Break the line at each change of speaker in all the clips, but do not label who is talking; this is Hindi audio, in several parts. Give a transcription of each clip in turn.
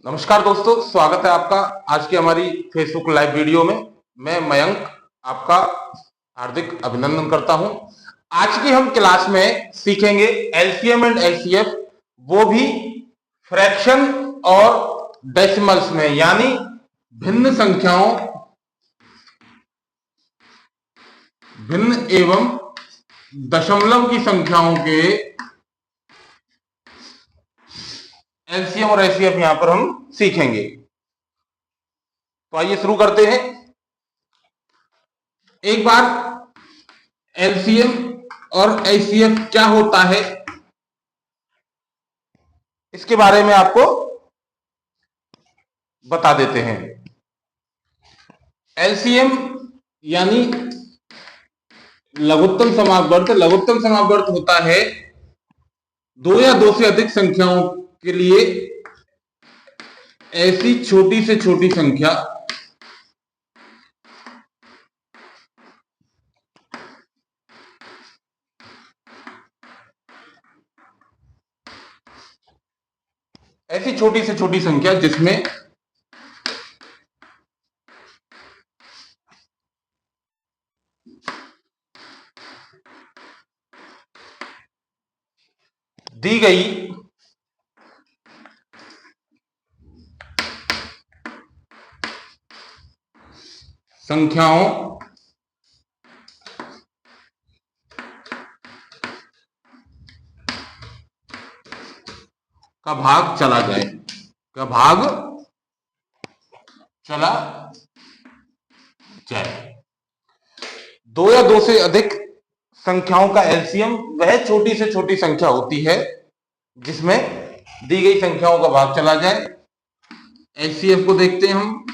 नमस्कार दोस्तों, स्वागत है आपका आज की हमारी फेसबुक लाइव वीडियो में। मैं मयंक आपका हार्दिक अभिनंदन करता हूं। आज की हम क्लास में सीखेंगे एलसीएम एंड एचसीएफ, वो भी फ्रैक्शन और डेसिमल्स में, यानी भिन्न संख्याओं, भिन्न एवं दशमलव की संख्याओं के एलसीएम और एचसीएफ यहां पर हम सीखेंगे। तो आइए शुरू करते हैं। एक बार एलसीएम और एचसीएफ क्या होता है इसके बारे में आपको बता देते हैं। एलसीएम यानी लघुत्तम समापवर्त। लघुत्तम समापवर्त होता है दो या दो से अधिक संख्याओं के लिए ऐसी छोटी से छोटी संख्या जिसमें दी गई संख्याओं का भाग चला जाए, दो या दो से अधिक संख्याओं का एलसीएम वह छोटी से छोटी संख्या होती है जिसमें दी गई संख्याओं का भाग चला जाए। एचसीएफ को देखते हैं हम।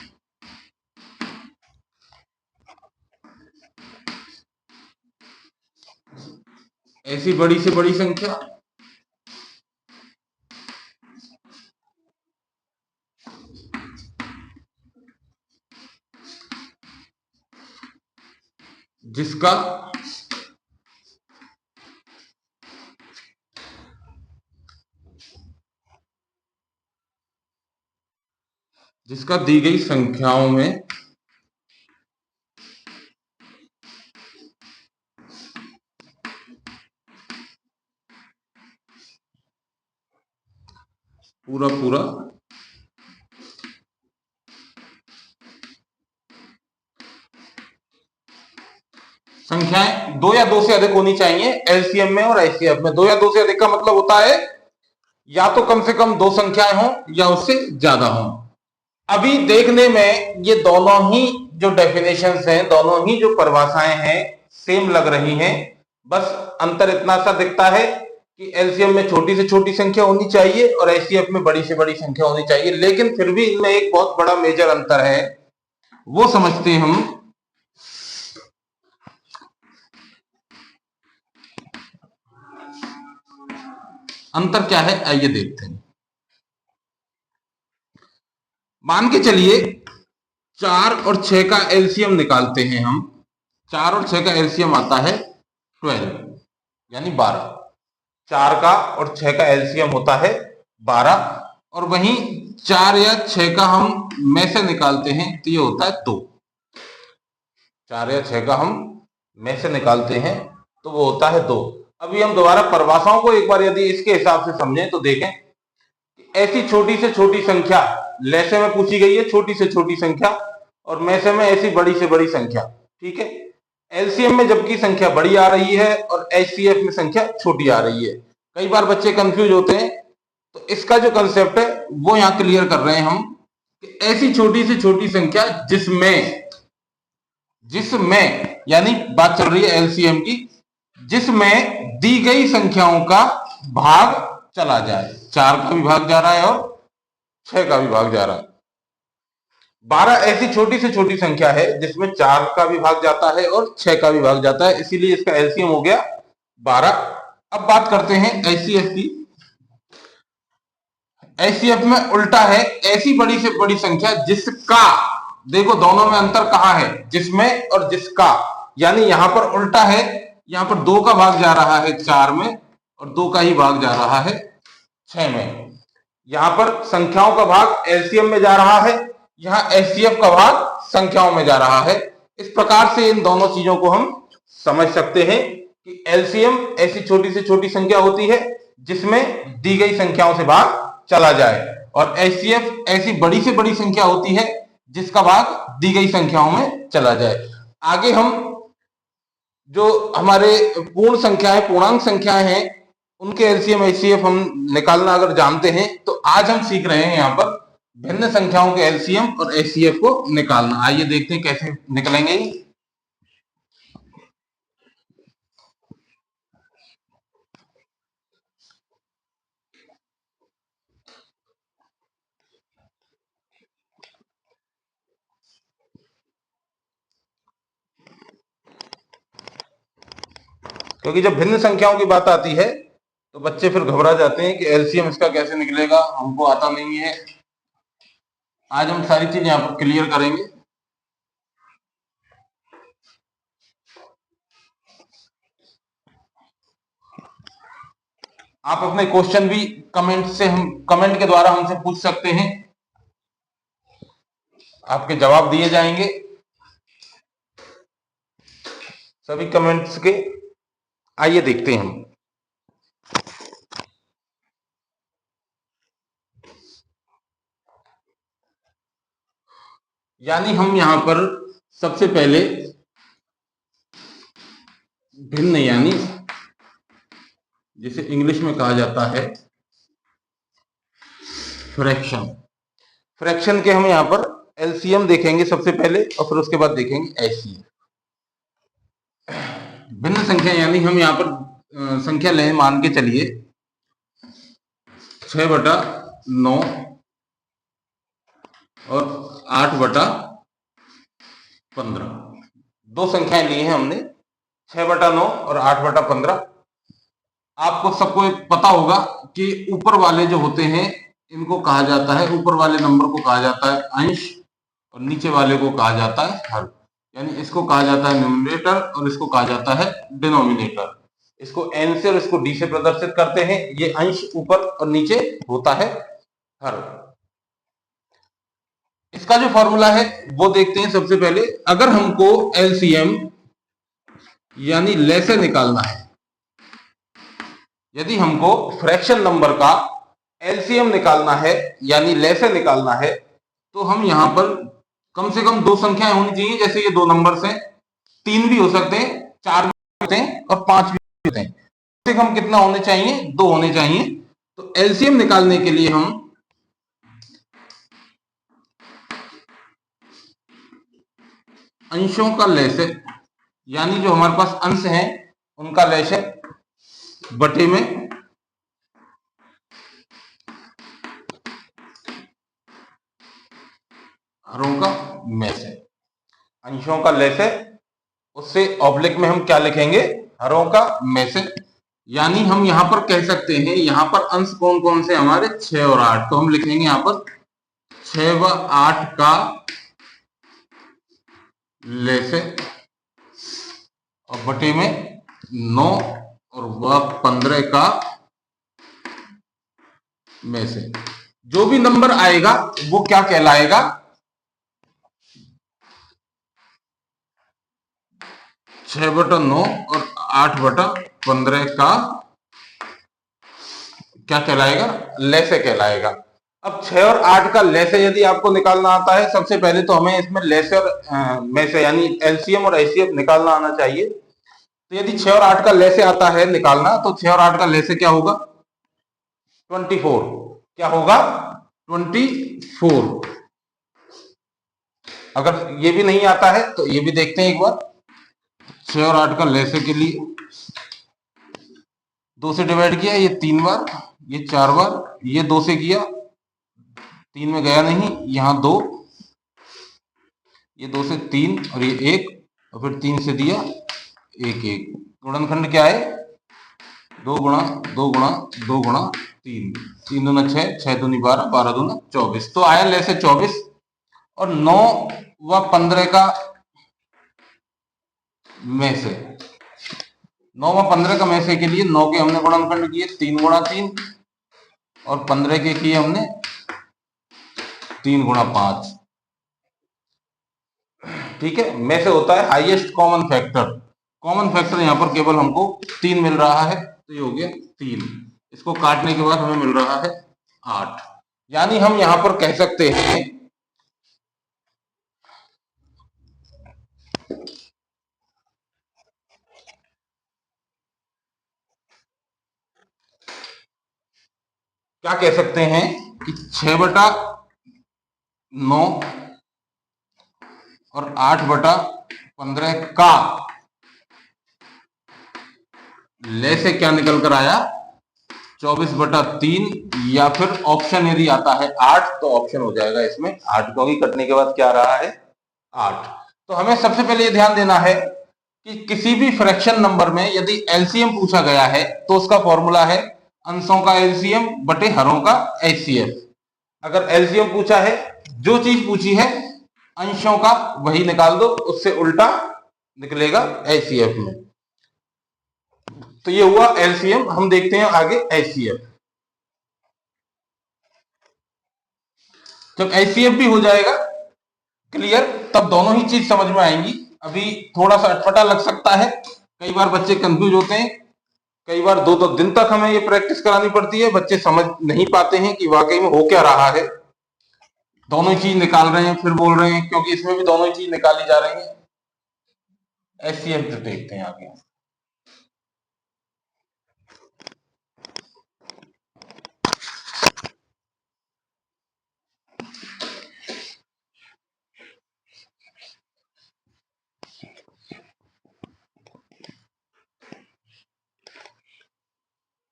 ऐसी बड़ी से बड़ी संख्या जिसका दी गई संख्याओं में पूरा संख्याएं दो या दो से अधिक होनी चाहिए एलसीएम में और एचसीएफ में। दो या दो से अधिक का मतलब होता है या तो कम से कम दो संख्याएं हों या उससे ज्यादा हों। अभी देखने में ये दोनों ही जो डेफिनेशंस हैं, दोनों ही जो परिभाषाएं हैं, सेम लग रही हैं। बस अंतर इतना सा दिखता है कि एलसीएम में छोटी से छोटी संख्या होनी चाहिए और एचसीएफ में बड़ी से बड़ी संख्या होनी चाहिए, लेकिन फिर भी इनमें एक बहुत बड़ा मेजर अंतर है, वो समझते हैं हम। अंतर क्या है आइए देखते हैं। मान के चलिए 4 और 6 का एलसीएम निकालते हैं हम। 4 और 6 का एलसीएम आता है 12 यानी 12। 4 का और 6 का एलसीएम होता है 12, और वहीं 4 या 6 का हम में से निकालते हैं तो ये होता है 2। 4 या 6 का हम में से निकालते हैं तो वो होता है 2। अभी हम दोबारा परिभाषाओं को एक बार यदि इसके हिसाब से समझें तो देखें, ऐसी छोटी से छोटी संख्या लैसे में पूछी गई है, छोटी से छोटी संख्या, और मैसे में ऐसी बड़ी से बड़ी संख्या। ठीक है, एलसीएम में जबकि संख्या बड़ी आ रही है और एचसीएफ में संख्या छोटी आ रही है। कई बार बच्चे कंफ्यूज होते हैं, तो इसका जो कंसेप्ट है वो यहाँ क्लियर कर रहे हैं हम कि ऐसी छोटी से छोटी संख्या जिसमें यानी बात चल रही है एलसीएम की, जिसमें दी गई संख्याओं का भाग चला जाए। 4 का भी भाग जा रहा है और 6 का भी भाग जा रहा है। 12 ऐसी छोटी से छोटी संख्या है जिसमें 4 का भी भाग जाता है और 6 का भी भाग जाता है, इसीलिए इसका एलसीएम हो गया 12। अब बात करते हैं एचसीएफ की। एचसीएफ में उल्टा है, ऐसी बड़ी से बड़ी संख्या जिसका, देखो दोनों में अंतर कहां है, जिसमें और जिसका, यानी यहां पर उल्टा है। यहां पर 2 का भाग जा रहा है 4 में और 2 का ही भाग जा रहा है 6 में। यहां पर संख्याओं का भाग एलसीएम में जा रहा है, यहां एचसीएफ का भाग संख्याओं में जा रहा है। इस प्रकार से इन दोनों चीजों को हम समझ सकते हैं कि एलसीएम ऐसी छोटी से छोटी संख्या होती है जिसमें दी गई संख्याओं से भाग चला जाए, और एचसीएफ ऐसी बड़ी से बड़ी संख्या होती है जिसका भाग दी गई संख्याओं में चला जाए। आगे हम जो हमारे पूर्ण संख्याएं, पूर्णांक संख्याएं हैं, उनके एलसीएम एचसीएफ हम निकालना अगर जानते हैं तो आज हम सीख रहे हैं यहाँ पर भिन्न संख्याओं के एलसीएम और एचसीएफ को निकालना। आइए देखते हैं कैसे निकलेंगे। क्योंकि जब भिन्न संख्याओं की बात आती है तो बच्चे फिर घबरा जाते हैं कि एलसीएम इसका कैसे निकलेगा, हमको आता नहीं है। आज हम सारी चीज यहाँ पर क्लियर करेंगे। आप अपने क्वेश्चन भी कमेंट के द्वारा हमसे पूछ सकते हैं, आपके जवाब दिए जाएंगे सभी कमेंट्स के। आइए देखते हैं हम। यानी हम यहां पर सबसे पहले भिन्न, यानी जिसे इंग्लिश में कहा जाता है फ्रैक्शन, फ्रैक्शन के हम यहां पर एलसीएम देखेंगे सबसे पहले और फिर उसके बाद देखेंगे एचसीएफ। भिन्न संख्या यानी हम यहां पर संख्या ले मान के चलिए 6/9 और 8/15। दो संख्याएं ली हैं हमने, 6/9 और 8/15। आपको सबको पता होगा कि ऊपर वाले जो होते हैं इनको कहा जाता है, ऊपर वाले नंबर को कहा जाता है अंश और नीचे वाले को कहा जाता है हर। यानी इसको कहा जाता है न्यूमरेटर और इसको कहा जाता है डिनोमिनेटर। इसको एन से और इसको डी से प्रदर्शित करते हैं। ये अंश ऊपर और नीचे होता है हर। इसका जो फॉर्मूला है वो देखते हैं सबसे पहले। अगर हमको एलसीएम यानी लेसे निकालना है, यदि हमको फ्रैक्शन नंबर का एलसीएम निकालना है यानी लेसे निकालना है, तो हम यहां पर कम से कम दो संख्याएं होनी चाहिए। जैसे ये दो नंबर्स हैं, 3 भी हो सकते हैं, 4 भी होते हैं और 5 भी होते हैं। कम से कम कितना होने चाहिए? 2 होने चाहिए। तो एलसीएम निकालने के लिए हम अंशों का लेसे, यानी जो हमारे पास अंश हैं उनका लेसे बटे में हरों का में से, अंशों का लेसे उससे ऑब्लिक में हम क्या लिखेंगे? हरों का में से। यानी हम यहां पर कह सकते हैं, यहां पर अंश कौन कौन से हमारे? 6 और 8। तो हम लिखेंगे यहां पर 6 व 8 का लेसे और बटे में 9 और व 15 का में से। जो भी नंबर आएगा वो क्या कहलाएगा? 6/9 और 8/15 का क्या कहलाएगा? लेसे कहलाएगा। अब 6 और 8 का लेसे यदि आपको निकालना आता है, सबसे पहले तो हमें इसमें लेसे और में से यानी एलसीएम और एचसीएफ निकालना आना चाहिए। तो यदि 6 और 8 का लेसे आता है निकालना, तो 6 और 8 का लेसे क्या होगा? 24। क्या होगा? 24। अगर ये भी नहीं आता है तो ये भी देखते हैं एक बार। 6 और 8 का लेसे के लिए 2 से डिवाइड किया, ये 3 बार, ये 4 बार, ये 2 से किया, 3 में गया नहीं, यहाँ 2, ये 2 से 3 और ये 1, और फिर 3 से दिया 1 1। गुणनखंड क्या है? 2 गुणा 2 गुणा 2 गुणा 3, 3 दूना 6, 6 दूनी 12, 12 दूना 24। तो आया लेसे 24। और 9 व 15 का में से, 9 व 15 का में से के लिए 9 के हमने गुणनखंड किए, 3 गुणा 3, और 15 के किए हमने 3 गुणा 5। ठीक है, में से होता है highest common factor. Common factor यहाँ पर केवल हमको 3 मिल रहा है, तो ये हो गया 3। इसको काटने के बाद हमें मिल रहा है 8। यानी हम यहाँ पर कह सकते हैं क्या कह सकते हैं कि 6/9 और 8/15 का ले से क्या निकल कर आया 24/3, या फिर ऑप्शन यदि आता है 8 तो ऑप्शन हो जाएगा इसमें 8, क्योंकि कटने के बाद क्या आ रहा है 8। तो हमें सबसे पहले ये ध्यान देना है कि किसी भी फ्रैक्शन नंबर में यदि एलसीएम पूछा गया है तो उसका फॉर्मूला है अंशों का एलसीएम बटे हरों का एचसीएफ। अगर एलसीएम पूछा है, जो चीज पूछी है अंशों का वही निकाल दो, उससे उल्टा निकलेगा एचसीएफ में। तो ये हुआ एलसीएम। हम देखते हैं आगे एचसीएफ। जब एचसीएफ भी हो जाएगा क्लियर, तब दोनों ही चीज समझ में आएंगी। अभी थोड़ा सा अटपटा लग सकता है, कई बार बच्चे कंफ्यूज होते हैं, कई बार 2-2 दिन तक हमें ये प्रैक्टिस करानी पड़ती है, बच्चे समझ नहीं पाते हैं कि वाकई में हो क्या रहा है। दोनों ही चीज निकाल रहे हैं फिर बोल रहे हैं, क्योंकि इसमें भी दोनों ही चीज निकाली जा रही है। एचसीएफ देखते हैं आगे।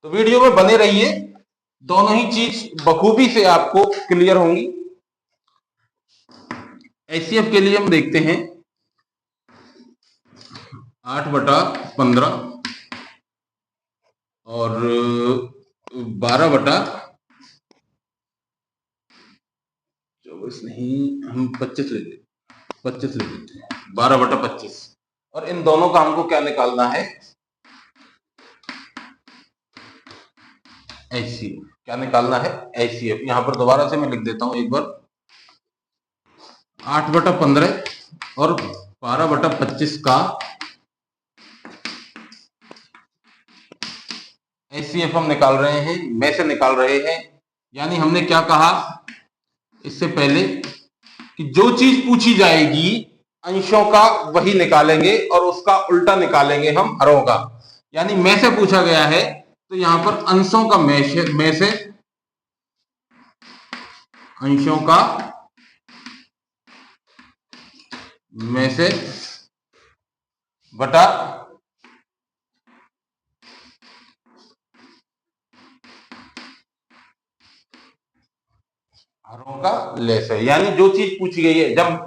तो वीडियो में बने रहिए, दोनों ही चीज बखूबी से आपको क्लियर होंगी। एचसीएफ के लिए हम देखते हैं 8/15 और 12/24 नहीं, हम 25 ले लेते, 25 ले लेते हैं, 12/25। और इन दोनों का हमको क्या निकालना है एचसीएफ। क्या निकालना है एचसीएफ। यहां पर दोबारा से मैं लिख देता हूं एक बार, 8/15 और 12/25 का एचसीएफ हम निकाल रहे हैं, में से निकाल रहे हैं। यानी हमने क्या कहा इससे पहले कि जो चीज पूछी जाएगी अंशों का वही निकालेंगे और उसका उल्टा निकालेंगे हम हरों का। यानी में से पूछा गया है तो यहां पर अंशों का में से अंशों का में से बटा हरों का लेस है। यानी जो चीज पूछी गई है, जब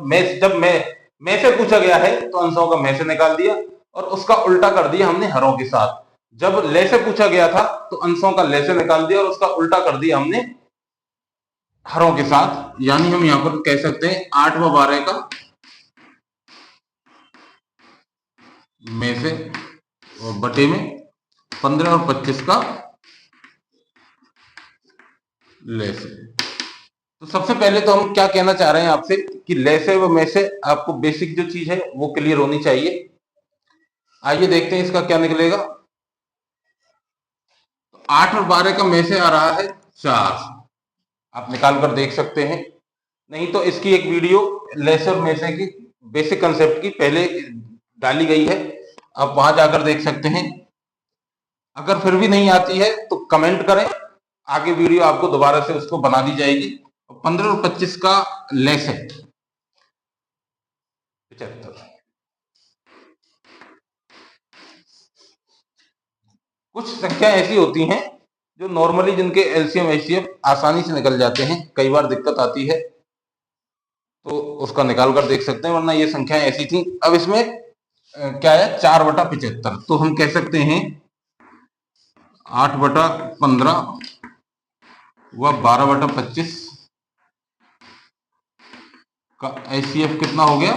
में से पूछा गया है तो अंशों का में से निकाल दिया और उसका उल्टा कर दिया हमने हरों के साथ। जब ले से पूछा गया था तो अंशों का ले से निकाल दिया और उसका उल्टा कर दिया हमने हरों के साथ। यानी हम यहां पर कह सकते हैं 8 व 12 का में से और बटे में 15 और 25 का ले से। तो सबसे पहले तो हम क्या कहना चाह रहे हैं आपसे कि ले से व में से आपको बेसिक जो चीज है वो क्लियर होनी चाहिए। आइए देखते हैं इसका क्या निकलेगा। 8 और 12 का में से आ रहा है 4, आप निकाल कर देख सकते हैं। नहीं तो इसकी एक वीडियो लेस और में से की बेसिक कंसेप्ट की पहले डाली गई है, आप वहां जाकर देख सकते हैं। अगर फिर भी नहीं आती है तो कमेंट करें, आगे वीडियो आपको दोबारा से उसको बना दी जाएगी। 15 और 25 का लेस है 75। कुछ संख्या ऐसी होती हैं जो नॉर्मली जिनके एलसीएम एचसीएफ आसानी से निकल जाते हैं, कई बार दिक्कत आती है तो उसका निकाल कर देख सकते हैं, वरना ये संख्याएं ऐसी थी। अब इसमें क्या है 4/75, तो हम कह सकते हैं 8/15 व 12/25 का एचसीएफ कितना हो गया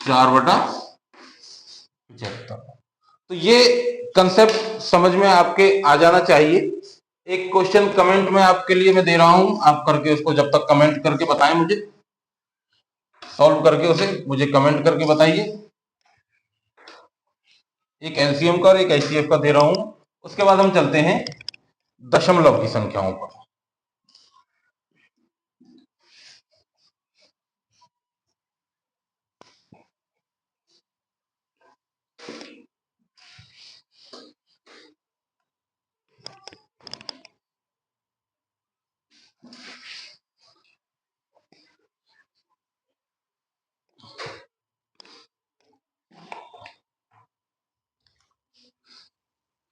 4/75। तो ये कंसेप्ट समझ में आपके आ जाना चाहिए। एक क्वेश्चन कमेंट में आपके लिए मैं दे रहा हूं, आप करके उसको जब तक कमेंट करके बताएं, मुझे सॉल्व करके उसे मुझे कमेंट करके बताइए। एक एलसीएम का और एक एचसीएफ का दे रहा हूं। उसके बाद हम चलते हैं दशमलव की संख्याओं पर।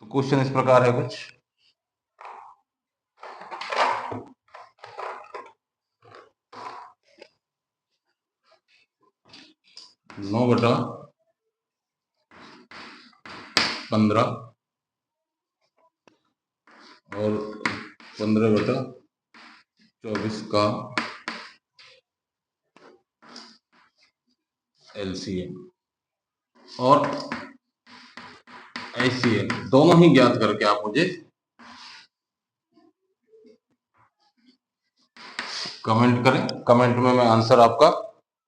तो क्वेश्चन इस प्रकार है कुछ। 9/15 और 15/24 का एलसीएम और एचसीएफ दोनों ही ज्ञात करके आप मुझे कमेंट करें। कमेंट में मैं आंसर आपका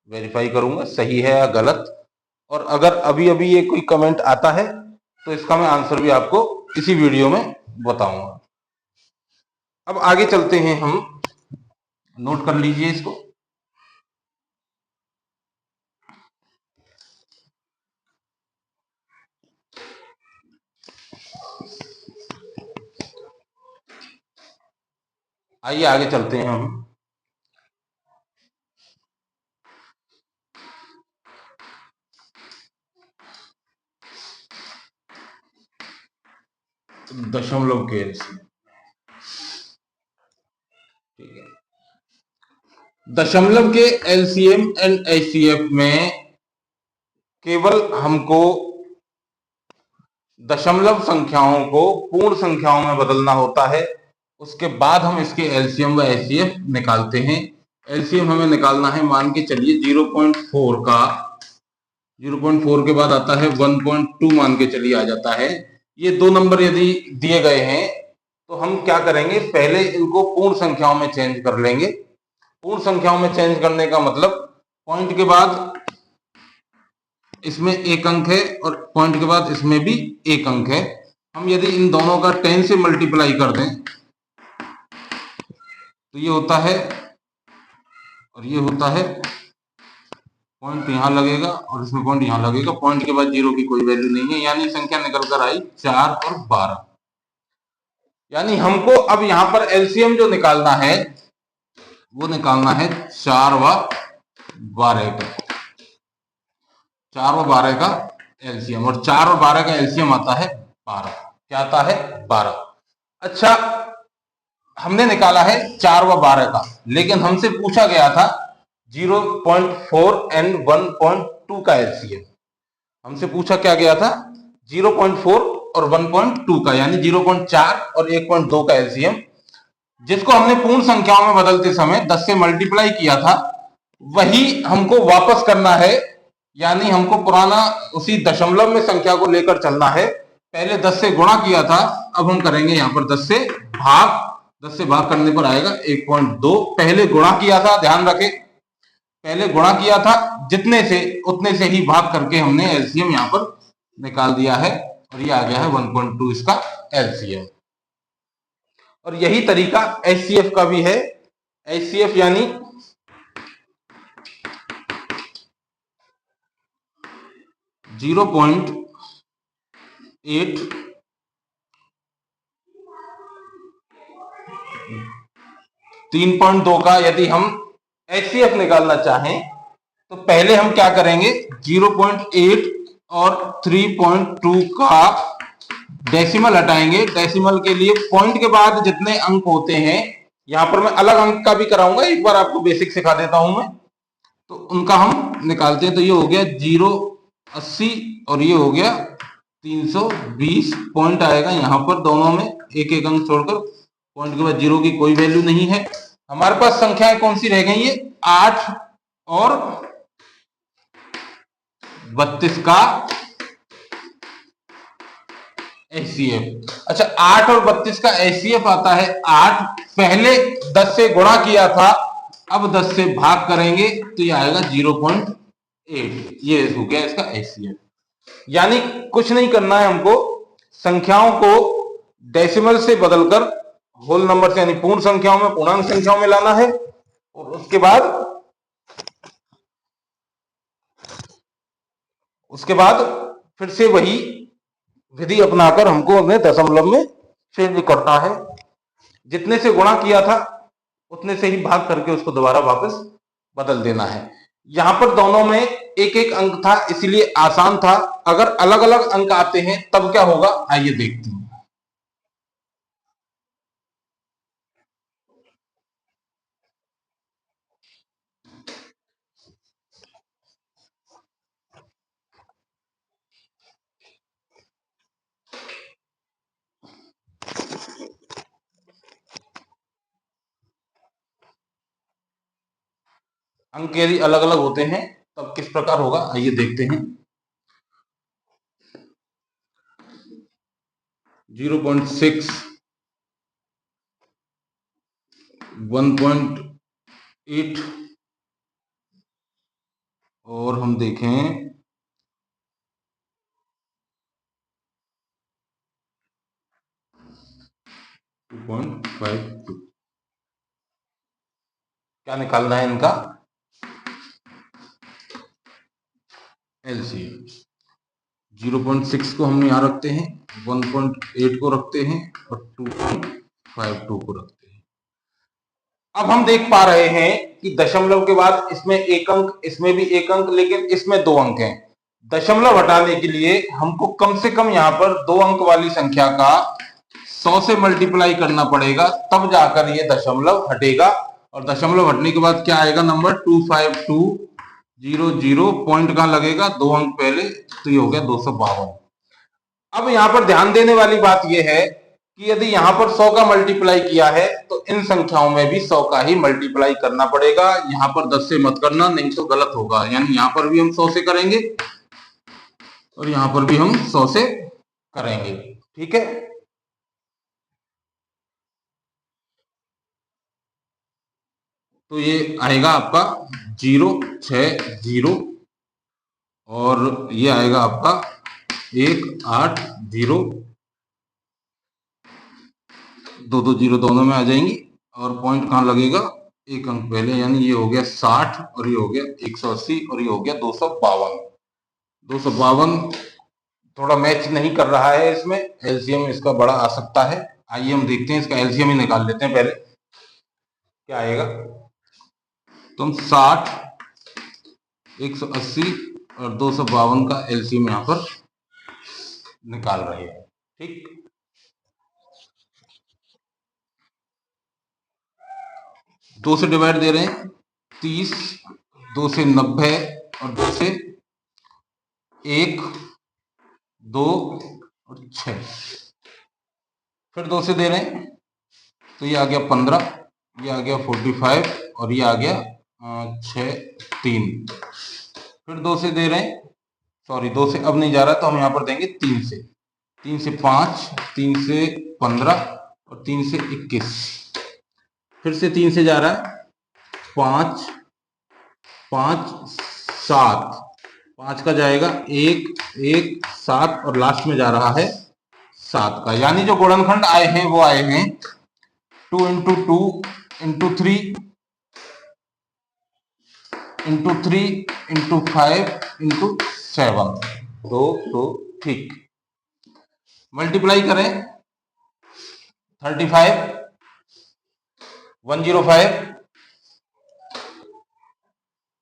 वेरीफाई करूंगा सही है या गलत। और अगर अभी अभी ये कोई कमेंट आता है तो इसका मैं आंसर भी आपको इसी वीडियो में बताऊंगा। अब आगे चलते हैं हम, नोट कर लीजिए इसको। आइए आगे चलते हैं हम। दशमलव के एलसीएम, ठीक है। दशमलव के एलसीएम एंड एचसीएफ में केवल हमको दशमलव संख्याओं को पूर्ण संख्याओं में बदलना होता है। उसके बाद हम इसके एलसीएम व एचसीएफ निकालते हैं। एलसीएम हमें निकालना है, मान के चलिए 0.4 का, 0.4 के बाद आता है 1.2, मान के चलिए आ जाता है। ये दो नंबर यदि दिए गए हैं तो हम क्या करेंगे, पहले इनको पूर्ण संख्याओं में चेंज कर लेंगे। पूर्ण संख्याओं में चेंज करने का मतलब पॉइंट के बाद इसमें एक अंक है और पॉइंट के बाद इसमें भी एक अंक है। हम यदि इन दोनों का 10 से मल्टीप्लाई कर दें तो ये होता है और ये होता है, पॉइंट यहां लगेगा और इसमें पॉइंट यहां लगेगा। पॉइंट के बाद 0 की कोई वैल्यू नहीं है, यानी संख्या निकल कर आई 4 और 12। यानी हमको अब यहां पर एलसीएम जो निकालना है वो निकालना है 4 व 12 का, 4 व 12 का एलसीएम। और 4 और 12 का एलसीएम आता है 12। क्या आता है? 12। अच्छा, हमने निकाला है 4 व 12 का, लेकिन हमसे पूछा गया था 0.4 एंड 1.2 का एलसीएम। हमसे पूछा क्या गया था? 0.4 और 1.2 का, यानी 0.4 और 1.2 का एलसीएम, जिसको हमने पूर्ण संख्याओं में बदलते समय 10 से मल्टीप्लाई किया था, वही हमको वापस करना है। यानी हमको पुराना उसी दशमलव में संख्या को लेकर चलना है। पहले 10 से गुणा किया था, अब हम करेंगे यहां पर 10 से भाग। 10 से भाग करने पर आएगा 1.2। पहले गुणा किया था, ध्यान रखें, पहले गुणा किया था, जितने से उतने से ही भाग करके हमने एलसीएम यहां पर निकाल दिया है और ये आ गया है 1.2 इसका एलसीएम। और यही तरीका एचसीएफ का भी है। एचसीएफ यानी 0.8 3.2 का यदि हम एचसीएफ निकालना चाहें तो पहले हम क्या करेंगे, 0.8 और 3.2 का डेसिमल हटाएंगे। डेसिमल के लिए पॉइंट के बाद जितने अंक होते हैं, यहां पर मैं अलग अंक का भी कराऊंगा, एक बार आपको बेसिक सिखा देता हूं मैं, तो उनका हम निकालते हैं। तो ये हो गया 080 और ये हो गया 320 पॉइंट आएगा यहां पर, दोनों में एक एक अंक छोड़कर। पॉइंट के बाद 0 की कोई वैल्यू नहीं है। हमारे पास संख्याएं कौन सी रह गई है? 8 और 32 का एचसीएफ। अच्छा, 8 और 32 का एचसीएफ आता है 8, पहले 10 से गुणा किया था, अब 10 से भाग करेंगे तो ये आएगा 0.8, ये हो गया इसका एचसीएफ। यानी कुछ नहीं करना है हमको, संख्याओं को डेसिमल से बदलकर होल नंबर से यानी पूर्ण संख्याओं में, पूर्णांक संख्याओं में लाना है, और उसके बाद फिर से वही विधि अपनाकर हमको अपने दशमलव में चेंज करना है। जितने से गुणा किया था उतने से ही भाग करके उसको दोबारा वापस बदल देना है। यहां पर दोनों में एक एक अंक था, इसलिए आसान था। अगर अलग अलग अंक आते हैं तब क्या होगा, आइए देखते हैं। अंक यदि अलग अलग होते हैं तब किस प्रकार होगा, आइए देखते हैं। 0.6, 1.8 और हम देखें 2.52। क्या निकालना है इनका एलसीएम। 0.6 को हम यहां रखते हैं, 1.8 को रखते हैं और 2.52 को रखते हैं। अब हम देख पा रहे हैं कि दशमलव के बाद इसमें एक अंक, इसमें भी एक अंक, लेकिन इसमें 2 अंक हैं। दशमलव हटाने के लिए हमको कम से कम यहां पर 2 अंक वाली संख्या का 100 से मल्टीप्लाई करना पड़ेगा, तब जाकर ये दशमलव हटेगा। और दशमलव हटने के बाद क्या आएगा नंबर 25200। पॉइंट कहां लगेगा, 2 अंक पहले, तो ये हो गया 252। अब यहां पर ध्यान देने वाली बात यह है कि यदि यहां पर 100 का मल्टीप्लाई किया है तो इन संख्याओं में भी 100 का ही मल्टीप्लाई करना पड़ेगा। यहां पर 10 से मत करना, नहीं तो गलत होगा। यानी यहां पर भी हम 100 से करेंगे और यहां पर भी हम 100 से करेंगे, ठीक है। तो ये आएगा आपका 060 और ये आएगा आपका 180। 2 जीरो दोनों में आ जाएंगी और पॉइंट कहां लगेगा, एक अंक पहले। यानी ये हो गया 60 और ये हो गया 180 और ये हो गया 252। 252 थोड़ा मैच नहीं कर रहा है, इसमें एलसीएम इसका बड़ा आ सकता है। आइए हम देखते हैं, इसका एलसीएम ही निकाल लेते हैं पहले, क्या आएगा। तो हम 60, 180 और 252 का एलसीएम यहां पर निकाल रहे हैं, ठीक। 2 से डिवाइड दे रहे हैं 30, 2 से 90 और 2 से 1, 2 और 6, फिर 2 से दे रहे हैं तो ये आ गया 15, ये आ गया 45 और ये आ गया 6, 3। फिर 2 से दे रहे हैं, सॉरी 2 से अब नहीं जा रहा, तो हम यहां पर देंगे 3 से। 3 से 5, 3 से 15 और 3 से 21। फिर से 3 से जा रहा है 5, 5, 7, 5 का जाएगा 1, 1, 7 और लास्ट में जा रहा है 7 का। यानी जो गुणनखंड आए हैं वो आए हैं 2 into 2 into 3 into 3 into 5 into 7। तो ठीक, मल्टीप्लाई करें 35, 105,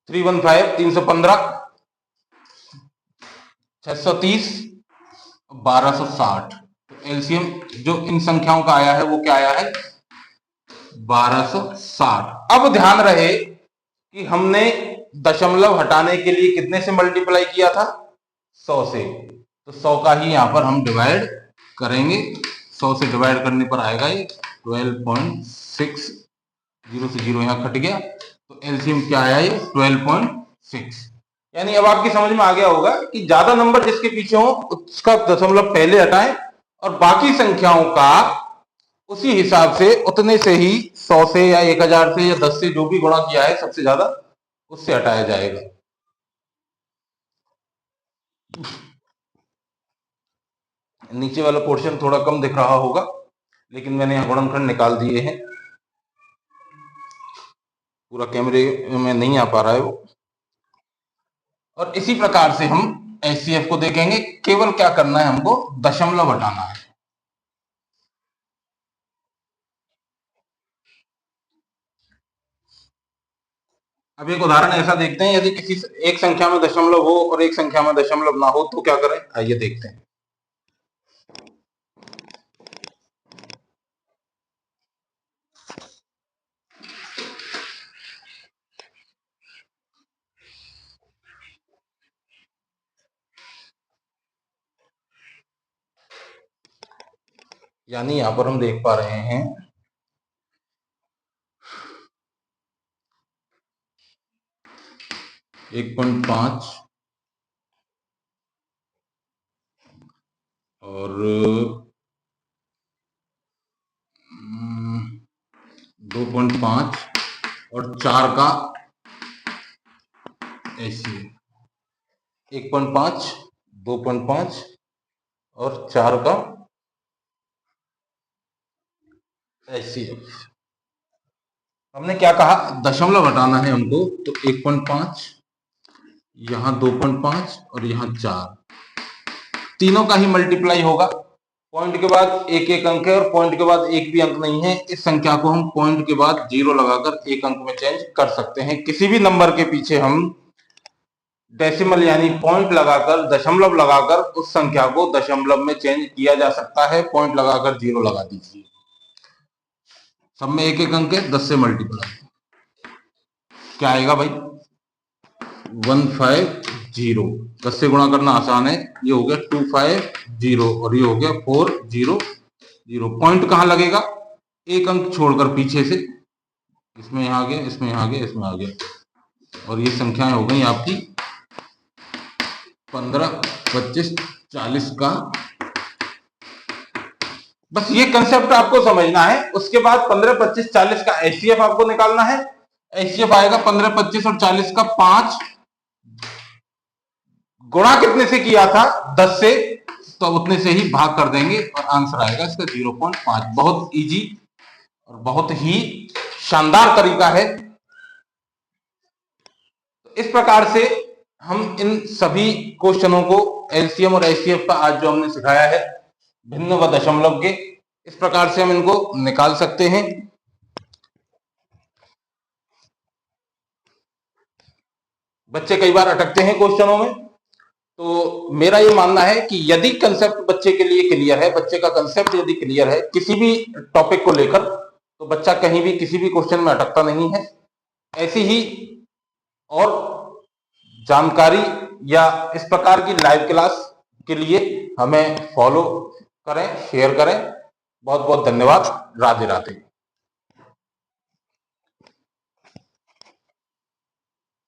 315, 315, 630, 1260। एलसीएम जो इन संख्याओं का आया है वो क्या आया है, 1260। अब ध्यान रहे कि हमने दशमलव हटाने के लिए कितने से मल्टीप्लाई किया था, 100 से। तो 100 का ही यहां पर हम डिवाइड करेंगे। 100 से डिवाइड करने पर आएगा ये 12.6। 0 से 0 यहां कट गया, तो एलसीएम क्या आया ये 12.6। यानी अब आपकी समझ में आ गया होगा कि ज्यादा नंबर जिसके पीछे हो उसका दशमलव पहले हटाएं और बाकी संख्याओं का उसी हिसाब से उतने से ही 100 से या 1000 से या 10 से जो भी गुणा किया है सबसे ज्यादा उससे हटाया जाएगा। नीचे वाला पोर्शन थोड़ा कम दिख रहा होगा, लेकिन मैंने यहाँ गुणनखंड निकाल दिए हैं। पूरा कैमरे में नहीं आ पा रहा है वो। और इसी प्रकार से हम एचसीएफ को देखेंगे। केवल क्या करना है, हमको दशमलव हटाना है। अब एक उदाहरण ऐसा देखते हैं, यदि किसी एक संख्या में दशमलव हो और एक संख्या में दशमलव ना हो तो क्या करें, आइए देखते हैं। यानी यहां पर हम देख पा रहे हैं 1.5 और 2.5 और 4 का ऐसे 1.5, 2.5 और 4 का एचसीएफ। हमने क्या कहा, दशमलव हटाना है हमको, तो 1.5, यहाँ 2.5 और यहाँ 4, तीनों का ही मल्टीप्लाई होगा। पॉइंट के बाद एक एक अंक है और पॉइंट के बाद एक भी अंक नहीं है। इस संख्या को हम पॉइंट के बाद 0 लगाकर एक अंक में चेंज कर सकते हैं। किसी भी नंबर के पीछे हम डेसिमल यानी पॉइंट लगाकर, दशमलव लगाकर उस संख्या को दशमलव में चेंज किया जा सकता है। पॉइंट लगाकर 0 लगा दीजिए। सब में एक एक अंक है, 10 से मल्टीप्लाई क्या आएगा भाई, 150। 10 से गुणा करना आसान है। ये हो गया 250 और ये हो गया 400। पॉइंट कहां लगेगा, एक अंक छोड़कर पीछे से, इसमें यहाँ आ गया, इसमें यहाँ आ गया, इसमें आ गया। और ये संख्याएं हो गई आपकी 15, 25, 40 का। बस ये कंसेप्ट आपको समझना है। उसके बाद 15, 25, 40 का एचसीएफ आपको निकालना है। एचसीएफ आएगा 15, 25 और 40 का 5 गुणा कितने से किया था, 10 से, तो उतने से ही भाग कर देंगे और आंसर आएगा इसका 0.5। बहुत इजी और बहुत ही शानदार तरीका है। इस प्रकार से हम इन सभी क्वेश्चनों को, एलसीएम और एचसीएफ का आज जो हमने सिखाया है भिन्न व दशमलव के, इस प्रकार से हम इनको निकाल सकते हैं। बच्चे कई बार अटकते हैं क्वेश्चनों में, तो मेरा ये मानना है कि यदि कंसेप्ट बच्चे के लिए क्लियर है, बच्चे का कंसेप्ट यदि क्लियर है किसी भी टॉपिक को लेकर, तो बच्चा कहीं भी किसी भी क्वेश्चन में अटकता नहीं है। ऐसी ही और जानकारी या इस प्रकार की लाइव क्लास के लिए हमें फॉलो करें, शेयर करें। बहुत बहुत धन्यवाद। राधे राधे।